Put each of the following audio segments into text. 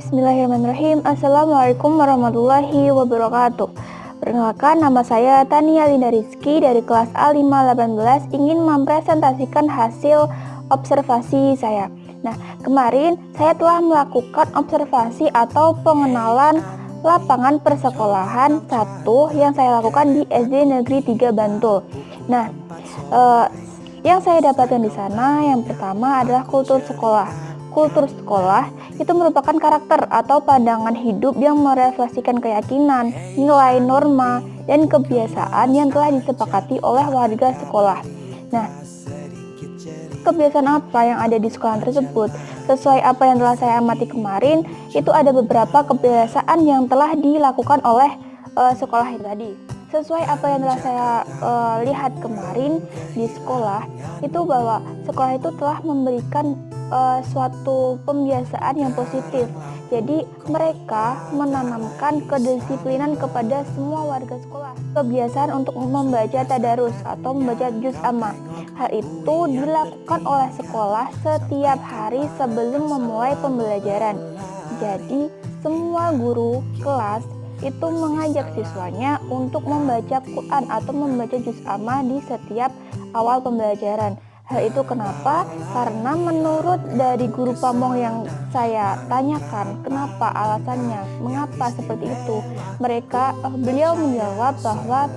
Bismillahirrahmanirrahim. Assalamualaikum warahmatullahi wabarakatuh. Perkenalkan, nama saya Tania Linda Rizky dari kelas A518 ingin mempresentasikan hasil observasi saya. Nah, kemarin saya telah melakukan observasi atau pengenalan lapangan persekolahan 1 yang saya lakukan di SD Negeri 3 Bantul. Nah, yang saya dapatkan di sana yang pertama adalah kultur sekolah. Kultur sekolah itu merupakan karakter atau pandangan hidup yang merefleksikan keyakinan, nilai, norma, dan kebiasaan yang telah disepakati oleh warga sekolah. Nah, kebiasaan apa yang ada di sekolah tersebut? Sesuai apa yang telah saya amati kemarin, itu ada beberapa kebiasaan yang telah dilakukan oleh sekolah itu tadi. Sesuai apa yang telah saya lihat kemarin di sekolah, itu bahwa sekolah itu telah memberikan suatu pembiasaan yang positif. Jadi mereka menanamkan kedisiplinan kepada semua warga sekolah. Kebiasaan untuk membaca tadarus atau membaca juz amma. Hal itu dilakukan oleh sekolah setiap hari sebelum memulai pembelajaran. Jadi semua guru kelas itu mengajak siswanya untuk membaca Quran atau membaca juz amma di setiap awal pembelajaran. Hal itu kenapa? Karena menurut dari guru pamong yang saya tanyakan, kenapa alasannya, mengapa seperti itu? Beliau menjawab bahwa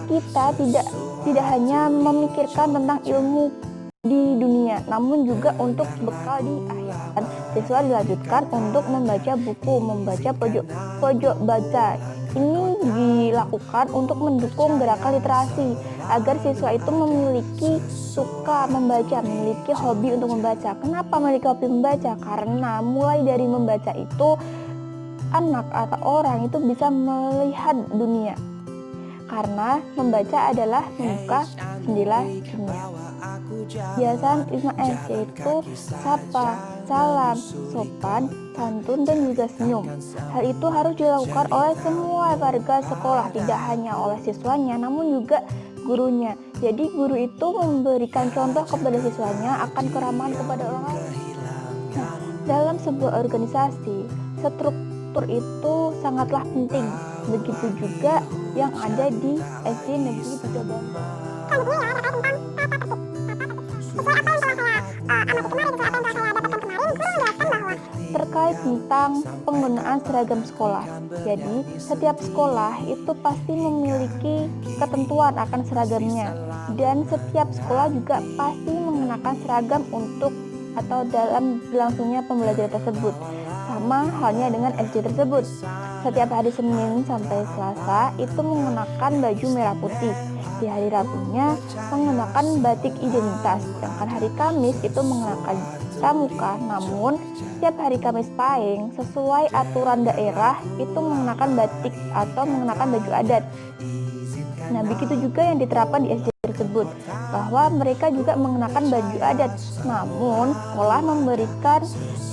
kita tidak hanya memikirkan tentang ilmu di dunia, namun juga untuk bekal di akhirat. Siswa dilanjutkan untuk membaca buku, membaca pojok baca. Ini dilakukan untuk mendukung gerakan literasi agar siswa itu suka membaca, memiliki hobi untuk membaca. Kenapa memiliki hobi membaca? Karena mulai dari membaca itu anak atau orang itu bisa melihat dunia. Karena membaca adalah membuka jendela dunia. Kebiasaan 5S yaitu sapa, salam, sopan, santun, dan juga senyum. Hal itu harus dilakukan oleh semua warga sekolah, tidak hanya oleh siswanya namun juga gurunya. Jadi guru itu memberikan contoh kepada siswanya akan keramahan kepada orang lain. Nah, dalam sebuah organisasi, struktur itu sangatlah penting. Begitu juga yang ada di SD Negeri 3 Bantul. Terkait tentang penggunaan seragam sekolah. Jadi, setiap sekolah itu pasti memiliki ketentuan akan seragamnya, dan setiap sekolah juga pasti mengenakan seragam untuk atau dalam berlangsungnya pembelajaran tersebut. Sama halnya dengan SD tersebut. Setiap hari Senin sampai Selasa itu mengenakan baju merah putih. Di hari Rabunya mengenakan batik identitas. Sedangkan hari Kamis itu mengenakan pramuka. Namun setiap hari Kamis Pahing sesuai aturan daerah itu mengenakan batik atau mengenakan baju adat. Nah, begitu juga yang diterapkan di SD tersebut, bahwa mereka juga mengenakan baju adat. Namun sekolah memberikan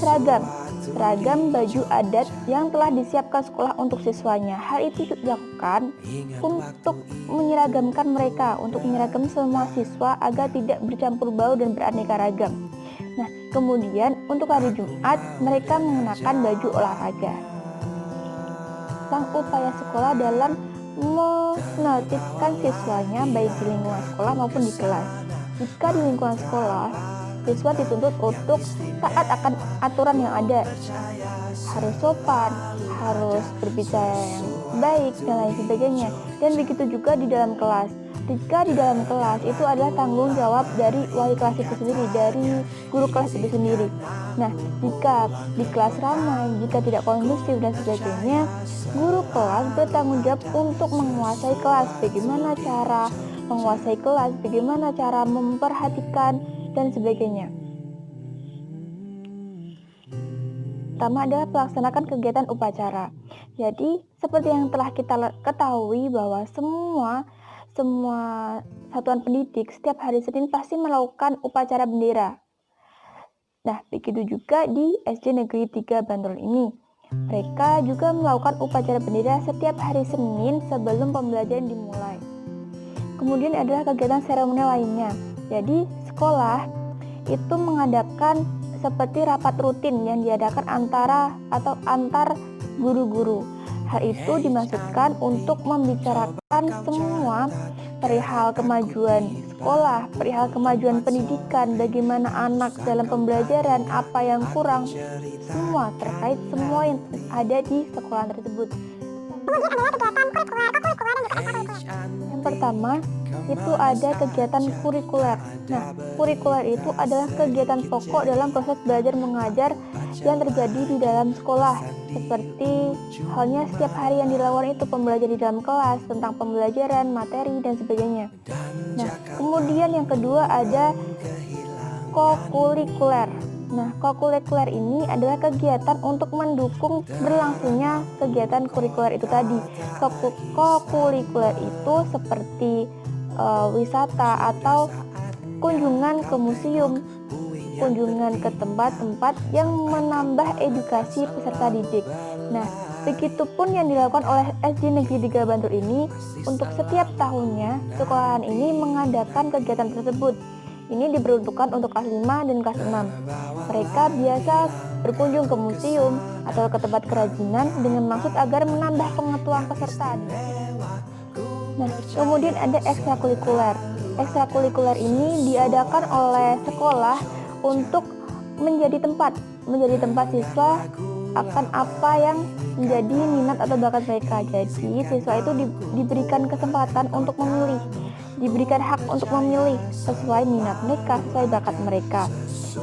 seragam baju adat yang telah disiapkan sekolah untuk siswanya. Hal itu dilakukan untuk menyeragamkan mereka, untuk menyeragam semua siswa agar tidak bercampur baur dan beraneka ragam. Nah, kemudian untuk hari Jumat mereka mengenakan baju olahraga. Tentang upaya sekolah dalam menertibkan siswanya baik di lingkungan sekolah maupun di kelas. Jika di lingkungan sekolah, siswa dituntut untuk taat akan aturan yang ada, harus sopan, harus berbicara yang baik, dan lain sebagainya. Dan begitu juga di dalam kelas. Jika di dalam kelas itu adalah tanggung jawab dari wali kelas itu sendiri, dari guru kelas itu sendiri. Nah, jika di kelas ramai, jika tidak kondusif dan sebagainya, guru kelas bertanggung jawab untuk menguasai kelas. Bagaimana cara menguasai kelas, bagaimana cara memperhatikan dan sebagainya. Pertama adalah melaksanakan kegiatan upacara. Jadi seperti yang telah kita ketahui bahwa semua satuan pendidik setiap hari Senin pasti melakukan upacara bendera. Nah, begitu juga di SD Negeri 3 Bantul ini. Mereka juga melakukan upacara bendera setiap hari Senin sebelum pembelajaran dimulai. Kemudian adalah kegiatan seremonial lainnya. Jadi sekolah itu mengadakan seperti rapat rutin yang diadakan antar guru-guru. Hal itu dimaksudkan untuk membicarakan semua perihal kemajuan sekolah, perihal kemajuan pendidikan, bagaimana anak dalam pembelajaran, apa yang kurang, semua terkait semua yang ada di sekolah tersebut. Yang pertama itu ada kegiatan kurikuler. Nah, kurikuler itu adalah kegiatan pokok dalam proses belajar mengajar yang terjadi di dalam sekolah. Seperti halnya setiap hari yang dilakukan itu pembelajaran di dalam kelas tentang pembelajaran, materi, dan sebagainya. Nah, kemudian yang kedua ada kokurikuler. Nah, kokurikuler ini adalah kegiatan untuk mendukung berlangsungnya kegiatan kurikuler itu tadi. Kokurikuler itu seperti wisata atau kunjungan ke museum, kunjungan ke tempat-tempat yang menambah edukasi peserta didik. Nah, begitupun yang dilakukan oleh SD Negeri 3 Bantul ini. Untuk setiap tahunnya, sekolahan ini mengadakan kegiatan tersebut. Ini diperuntukkan untuk kelas 5 dan kelas 6. Mereka biasa berkunjung ke museum atau ke tempat kerajinan dengan maksud agar menambah pengetahuan peserta. Nah, kemudian ada ekstrakurikuler. Ekstrakurikuler ini diadakan oleh sekolah untuk menjadi tempat siswa akan apa yang menjadi minat atau bakat mereka. Jadi, siswa itu diberikan kesempatan untuk memilih, diberikan hak untuk memilih sesuai minat mereka, sesuai bakat mereka.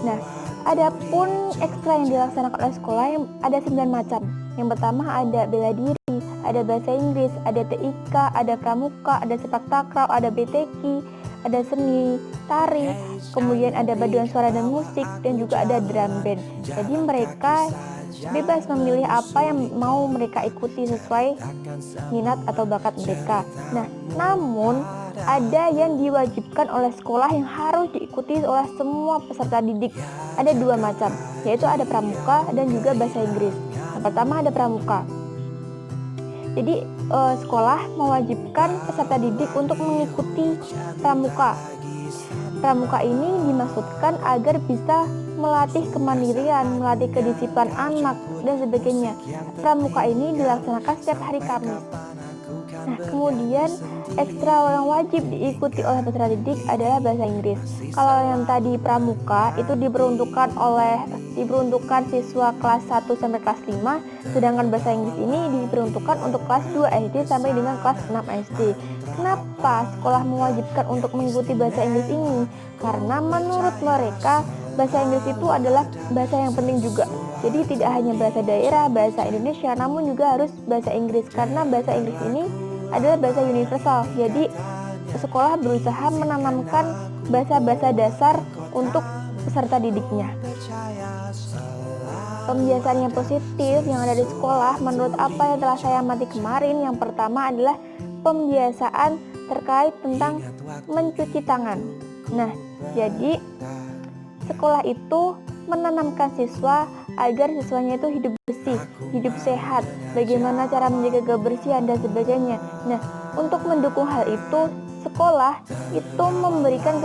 Nah, adapun ekstra yang dilaksanakan oleh sekolah ada 9 macam. Yang pertama ada bela diri, ada bahasa Inggris, ada TIK, ada pramuka, ada sepak takraw, ada BTQ, ada seni tari, kemudian ada paduan suara dan musik, dan juga ada drum band. Jadi mereka bebas memilih apa yang mau mereka ikuti sesuai minat atau bakat mereka. Nah, namun ada yang diwajibkan oleh sekolah yang harus diikuti oleh semua peserta didik. Ada 2 macam, yaitu ada pramuka dan juga bahasa Inggris. Yang pertama ada pramuka. Jadi sekolah mewajibkan peserta didik untuk mengikuti pramuka. Pramuka ini dimaksudkan agar bisa melatih kemandirian, melatih kedisiplinan anak, dan sebagainya. Pramuka ini dilaksanakan setiap hari Kamis. Nah, kemudian ekstra yang wajib diikuti oleh peserta didik adalah bahasa Inggris. Kalau yang tadi pramuka itu diperuntukkan siswa kelas 1 sampai kelas 5, sedangkan bahasa Inggris ini diperuntukkan untuk kelas 2 SD sampai dengan kelas 6 SD. Kenapa sekolah mewajibkan untuk mengikuti bahasa Inggris ini? Karena menurut mereka bahasa Inggris itu adalah bahasa yang penting juga. Jadi tidak hanya bahasa daerah, bahasa Indonesia, namun juga harus bahasa Inggris, karena bahasa Inggris ini adalah bahasa universal. Jadi sekolah berusaha menanamkan bahasa-bahasa dasar untuk peserta didiknya. Pembiasaan yang positif yang ada di sekolah menurut apa yang telah saya amati kemarin, yang pertama adalah pembiasaan terkait tentang mencuci tangan. Nah, jadi sekolah itu menanamkan siswa agar siswanya itu hidup bersih, hidup sehat, bagaimana cara menjaga kebersihan dan sebagainya. Nah, untuk mendukung hal itu, sekolah itu memberikan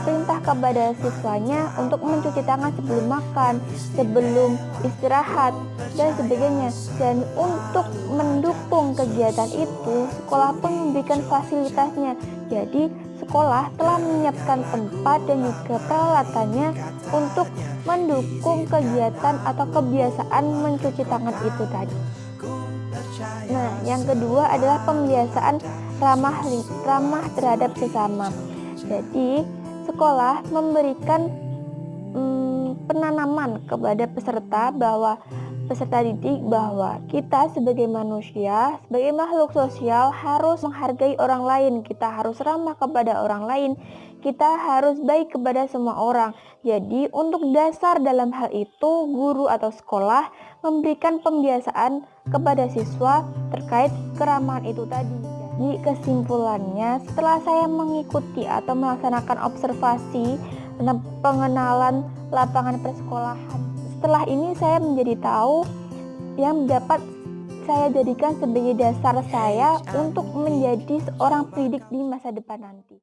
perintah kepada siswanya untuk mencuci tangan sebelum makan, sebelum istirahat, dan sebagainya. Dan untuk mendukung kegiatan itu, sekolah pun memberikan fasilitasnya. Jadi, sekolah telah menyiapkan tempat dan juga peralatannya untuk mendukung kegiatan atau kebiasaan mencuci tangan itu tadi. Nah, yang kedua adalah pembiasaan ramah terhadap sesama. Jadi, sekolah memberikan penanaman kepada peserta didik bahwa kita sebagai manusia, sebagai makhluk sosial harus menghargai orang lain, kita harus ramah kepada orang lain, kita harus baik kepada semua orang. Jadi untuk dasar dalam hal itu, guru atau sekolah memberikan pembiasaan kepada siswa terkait keramahan itu tadi. Jadi kesimpulannya, setelah saya mengikuti atau melaksanakan observasi tentang pengenalan lapangan persekolahan, setelah ini saya menjadi tahu yang dapat saya jadikan sebagai dasar saya untuk menjadi seorang pendidik di masa depan nanti.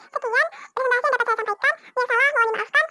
Sekian presentasi yang dapat saya sampaikan. Yang salah mohon dimaafkan.